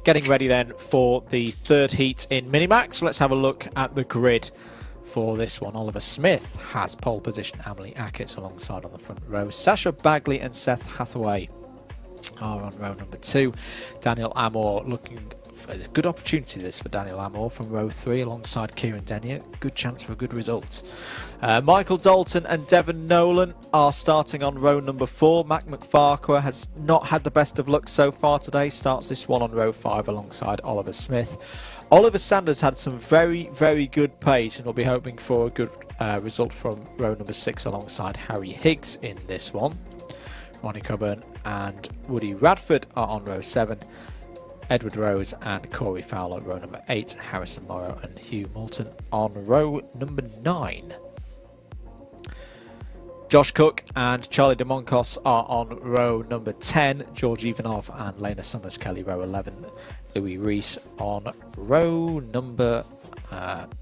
Getting ready then for the third heat in Mini Max. Let's have a look at the grid for this one. Oliver Smith has pole position. Emily Ackett's alongside on the front row. Sasha Bagley and Seth Hathaway are on row number 2. Daniel Amor looking for a good opportunity this for Daniel Amor from row 3 alongside Kieran Denyer. Good chance for a good result. Michael Dalton and Devon Nolan are starting on row number 4. Mac McFarquhar has not had the best of luck so far today. Starts this one on row 5 alongside Oliver Smith. Oliver Sanders had some very, very good pace and will be hoping for a good result from row number 6 alongside Harry Higgs in this one. Ronnie Coburn and Woody Radford are on row 7. Edward Rose and Corey Fowler row number 8. Harrison Morrow and Hugh Moulton on row number 9. Josh Cooke and Charlie de Moncos are on row number 10. George Ivanov and Lena Summers Kelly row 11. Louis Rees on row number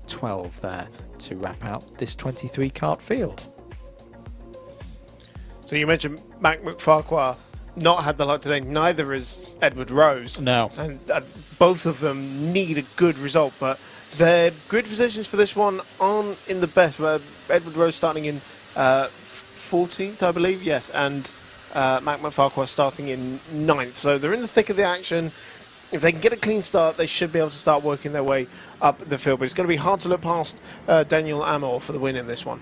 12 there to wrap out this 23 kart field. So you mentioned Mac McFarquhar not had the luck today. Neither is Edward Rose. No. And both of them need a good result, but their grid positions for this one aren't in the best. Edward Rose starting in 14th, I believe, yes, and Mac McFarquhar starting in 9th. So they're in the thick of the action. If they can get a clean start, they should be able to start working their way up the field. But it's going to be hard to look past Daniel Amor for the win in this one.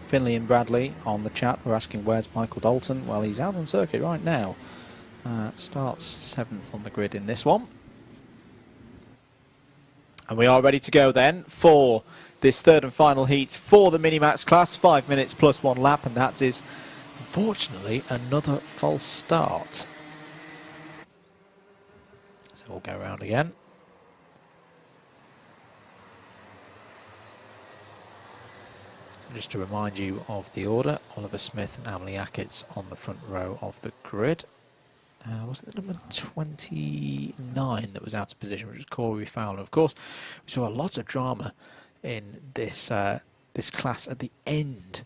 Finley and Bradley on the chat were asking where's Michael Dalton. Well, he's out on circuit right now. Starts 7th on the grid in this one. And we are ready to go then for this third and final heat for the Mini Max class. 5 minutes plus 1 lap, and that is unfortunately another false start. So we'll go around again. Just to remind you of the order, Oliver Smith and Emily Ackett's on the front row of the grid. Wasn't it number 29 that was out of position, which was Corey Fowler? Of course, we saw a lot of drama in this this class at the end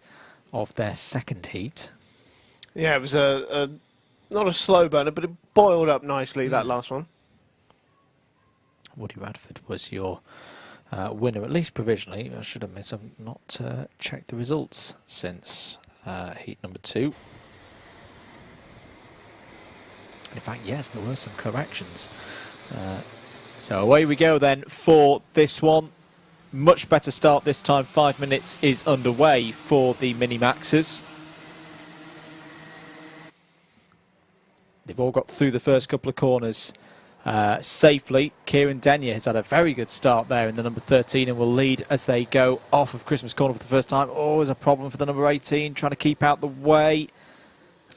of their second heat. Yeah, it was not a slow burner, but it boiled up nicely, that last one. Woody Radford was your winner, at least provisionally. I should admit I've not checked the results since heat number 2. In fact, yes, there were some corrections. So away we go then for this one. Much better start this time. 5 minutes is underway for the Mini Maxes. They've all got through the first couple of corners safely. Kieran Denyer has had a very good start there in the number 13 and will lead as they go off of Christmas Corner for the first time. Oh, there's a problem for the number 18, trying to keep out the way.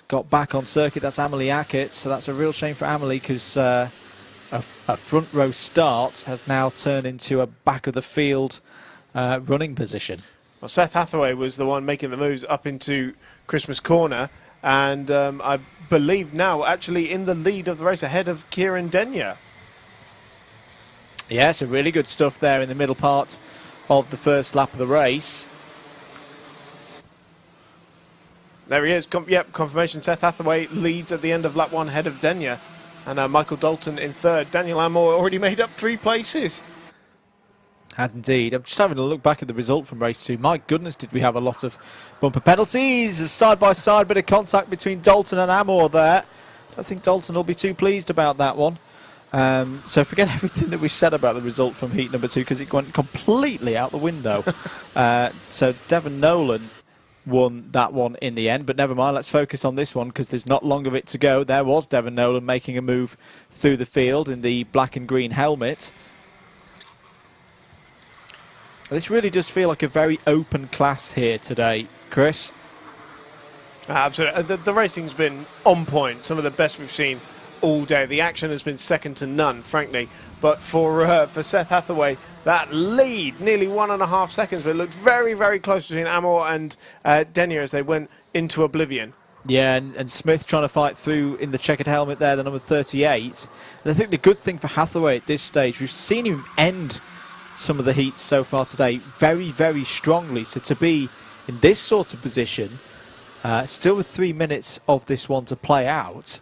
Got back on circuit, that's Amelie Ackett, so that's a real shame for Amelie because a front row start has now turned into a back of the field running position. Well, Seth Hathaway was the one making the moves up into Christmas Corner, and I believe now actually in the lead of the race ahead of Kieran Denyer. Yeah, so really good stuff there in the middle part of the first lap of the race. There he is. Yep, confirmation. Seth Hathaway leads at the end of lap 1 ahead of Denyer. And Michael Dalton in third. Daniel Amor already made up 3 places. Has indeed. I'm just having a look back at the result from race 2. My goodness, did we have a lot of bumper penalties. Side by side, bit of contact between Dalton and Amor there. I think Dalton will be too pleased about that one. So forget everything that we said about the result from heat number 2 because it went completely out the window. So Devon Nolan won that one in the end, but never mind, let's focus on this one because there's not long of it to go. There was Devon Nolan making a move through the field in the black and green helmet. This really does feel like a very open class here today, Chris. Absolutely. The racing's been on point, some of the best we've seen all day. The action has been second to none, frankly. But for Seth Hathaway, that lead, nearly 1.5 seconds, but it looked very, very close between Amor and Denyer as they went into oblivion. Yeah, and Smith trying to fight through in the checkered helmet there, the number 38. And I think the good thing for Hathaway at this stage, we've seen him end some of the heats so far today very, very strongly. So to be in this sort of position, still with 3 minutes of this one to play out,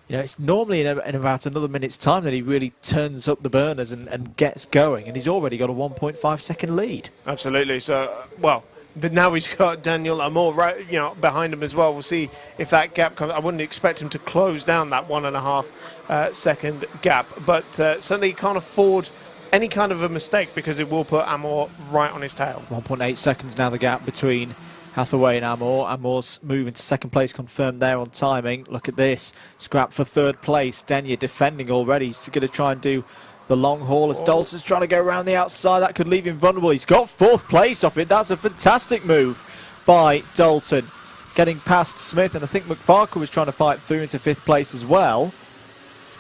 You know, it's normally in about another minute's time that he really turns up the burners and gets going, and he's already got a 1.5 second lead. Absolutely. So, well, but now he's got Daniel Amor right, behind him as well. We'll see if that gap comes. I wouldn't expect him to close down that 1.5 second gap, but certainly can't afford any kind of a mistake because it will put Amor right on his tail. 1.8 seconds now the gap between Hathaway and Amor. Amor's moving to second place, confirmed there on timing. Look at this. Scrap for third place. Denyer defending already. He's going to try and do the long haul as Dalton's trying to go around the outside. That could leave him vulnerable. He's got fourth place off it. That's a fantastic move by Dalton. Getting past Smith, and I think McFarquhar was trying to fight through into fifth place as well.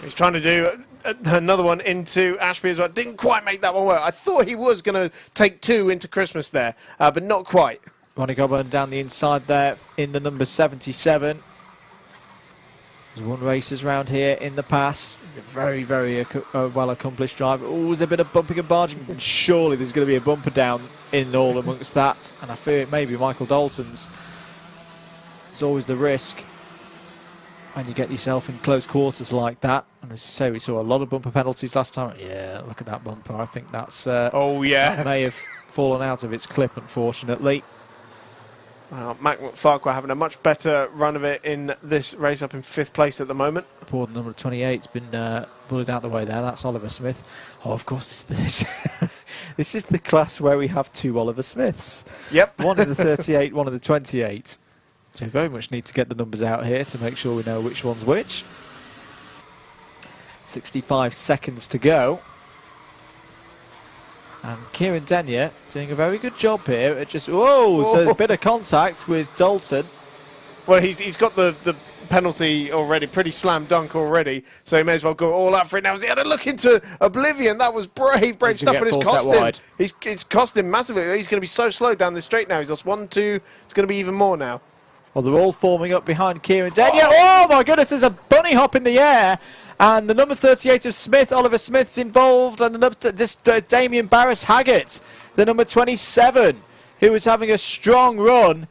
He's trying to do another one into Ashby as well. Didn't quite make that one work. I thought he was going to take two into Christmas there, but not quite. Ronnie Coburn down the inside there in the number 77. He's won races around here in the past. He's a very, very well accomplished driver. Always a bit of bumping and barging. And surely there's going to be a bumper down in all amongst that. And I fear it may be Michael Dalton's. There's always the risk when you get yourself in close quarters like that. And as I say, we saw a lot of bumper penalties last time. Yeah, look at that bumper. I think that's oh yeah, that may have fallen out of its clip, unfortunately. Well, Mac McFarquhar having a much better run of it in this race, up in fifth place at the moment. Poor number 28's been bullied out the way there. That's Oliver Smith. Oh, of course, this is the class where we have two Oliver Smiths. Yep. One in the 38, one in the 28. So we very much need to get the numbers out here to make sure we know which one's which. 65 seconds to go. And Kieran Denyer doing a very good job here at just... Whoa! So a bit of contact with Dalton. Well, he's got the penalty already, pretty slam dunk already, so he may as well go all out for it now. He had a look into oblivion. That was brave stuff, but it's cost him. It's cost him massively. He's going to be so slow down the straight now. He's lost 1, 2. It's going to be even more now. Well, they're all forming up behind Kieran Denyer. Oh my goodness, there's a bunny hop in the air. And the number 38 of Smith, Oliver Smith's involved, and the number Damien Barris-Haggett, the number 27, who was having a strong run.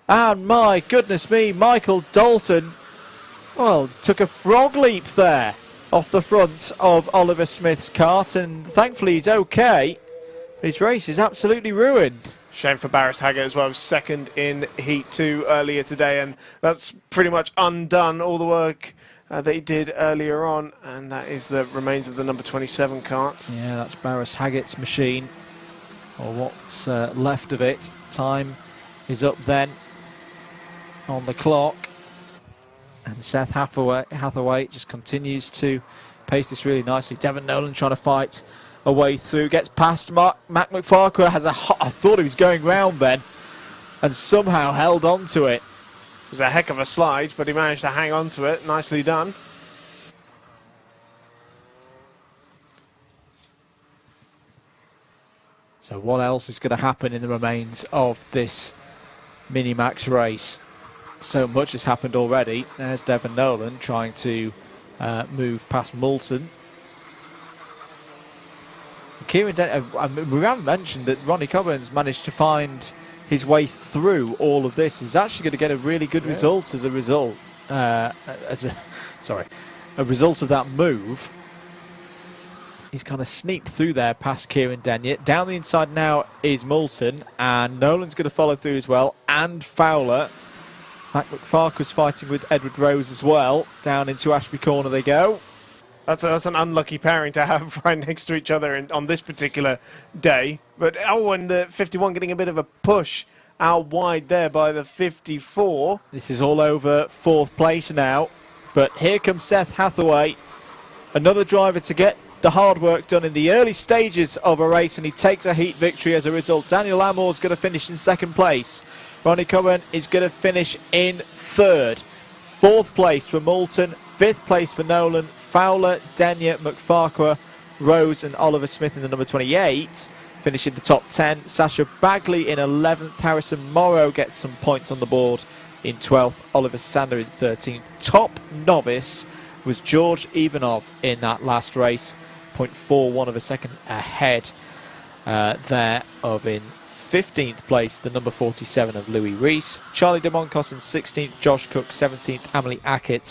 And my goodness me, Michael Dalton, well, took a frog leap there off the front of Oliver Smith's kart, and thankfully he's okay. His race is absolutely ruined. Shame for Barris-Haggett as well, second in Heat 2 earlier today, and that's pretty much undone all the work that he did earlier on, and that is the remains of the number 27 kart. Yeah, that's Barris-Haggett's machine, or what's left of it. Time is up then on the clock, and Seth Hathaway just continues to pace this really nicely. Devon Nolan trying to fight a way through, gets past Mac McFarquhar, I thought he was going round then, and somehow held on to it. It was a heck of a slide, but he managed to hang on to it. Nicely done. So what else is going to happen in the remains of this Mini Max race? So much has happened already. There's Devon Nolan trying to move past Moulton. Kieran Denyer, we haven't mentioned that Ronnie Coburn's managed to find his way through all of this. He's actually going to get a really good result as a result. A result of that move. He's kind of sneaked through there past Kieran Denyer. Down the inside now is Moulton, and Nolan's going to follow through as well, and Fowler. Mac McFarquhar's fighting with Edward Rose as well. Down into Ashby Corner they go. That's an unlucky pairing to have right next to each other on this particular day. But and the 51 getting a bit of a push out wide there by the 54. This is all over fourth place now. But here comes Seth Hathaway, another driver to get the hard work done in the early stages of a race, and he takes a heat victory as a result. Daniel Amor's going to finish in second place. Ronnie Coburn is going to finish in third. Fourth place for Moulton, fifth place for Nolan, Fowler, Denyer, McFarquhar, Rose and Oliver Smith in the number 28. Finishing the top 10. Sasha Bagley in 11th. Harrison Morrow gets some points on the board in 12th. Oliver Sander in 13th. Top novice was George Ivanov in that last race. 0.41 of a second ahead there of in 15th place, the number 47 of Louis Rees. Charlie de Moncos in 16th. Josh Cooke 17th. Amelie Ackett